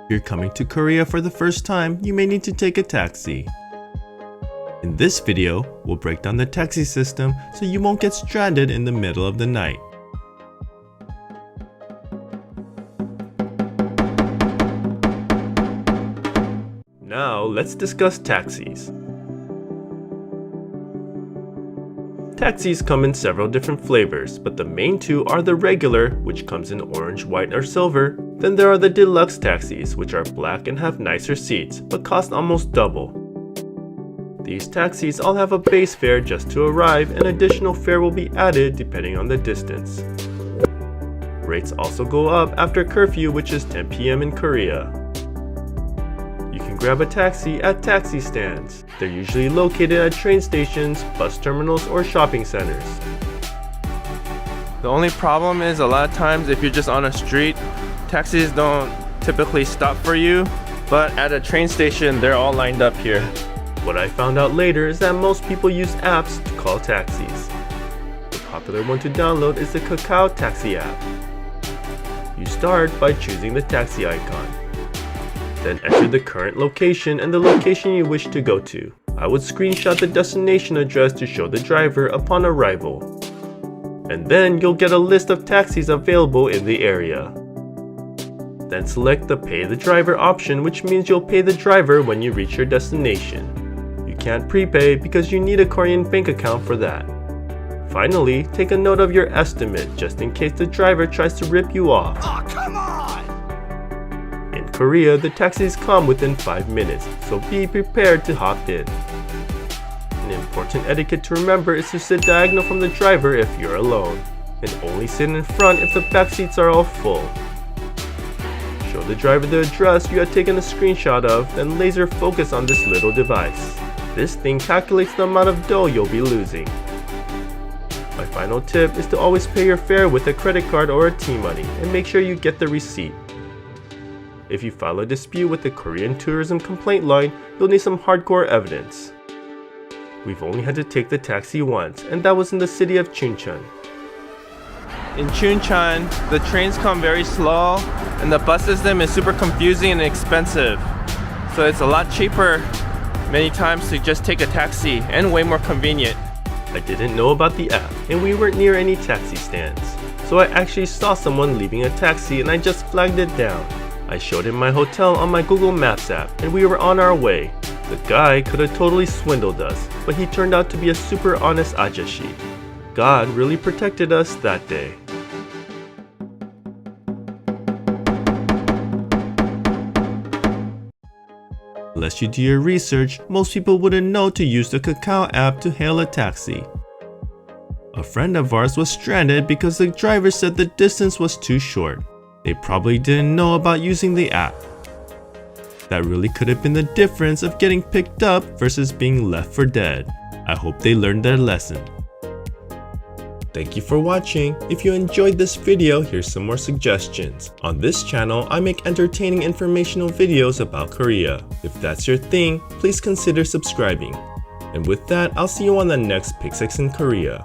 If you're coming to Korea for the first time, you may need to take a taxi. In this video, we'll break down the taxi system so you won't get stranded in the middle of the night. Now, let's discuss taxis. Taxis come in several different flavors, but the main two are the regular, which comes in orange, white, or silver. Then there are the deluxe taxis, which are black and have nicer seats, but cost almost double. These taxis all have a base fare just to arrive, and additional fare will be added depending on the distance. Rates also go up after curfew, which is 10 p.m. in Korea. You can grab a taxi at taxi stands. They're usually located at train stations, bus terminals, or shopping centers. The only problem is a lot of times if you're just on a street, taxis don't typically stop for you, but at a train station, they're all lined up here. What I found out later is that most people use apps to call taxis. The popular one to download is the Kakao Taxi app. You start by choosing the taxi icon. Then enter the current location and the location you wish to go to. I would screenshot the destination address to show the driver upon arrival. And then you'll get a list of taxis available in the area. Then select the Pay the Driver option, which means you'll pay the driver when you reach your destination. You can't prepay because you need a Korean bank account for that. Finally, take a note of your estimate just in case the driver tries to rip you off. Oh, come on! In Korea, the taxis come within 5 minutes, so be prepared to hop in. An important etiquette to remember is to sit diagonal from the driver if you're alone, and only sit in front if the back seats are all full. Show the driver the address you had taken a screenshot of, then laser focus on this little device. This thing calculates the amount of dough you'll be losing. My final tip is to always pay your fare with a credit card or a T-money, and make sure you get the receipt. If you file a dispute with the Korean Tourism Complaint Line, you'll need some hardcore evidence. We've only had to take the taxi once, and that was in the city of Chuncheon. In Chuncheon, the trains come very slow, and the bus system is super confusing and expensive. So it's a lot cheaper many times to just take a taxi, and way more convenient. I didn't know about the app, and we weren't near any taxi stands. So I actually saw someone leaving a taxi and I just flagged it down. I showed him my hotel on my Google Maps app, and we were on our way. The guy could have totally swindled us, but he turned out to be a super honest ajashi. God really protected us that day. Unless you do your research, most people wouldn't know to use the Kakao app to hail a taxi. A friend of ours was stranded because the driver said the distance was too short. They probably didn't know about using the app. That really could have been the difference of getting picked up versus being left for dead. I hope they learned their lesson. Thank you for watching. If you enjoyed this video, here's some more suggestions. On this channel, I make entertaining informational videos about Korea. If that's your thing, please consider subscribing. And with that, I'll see you on the next Pixex in Korea.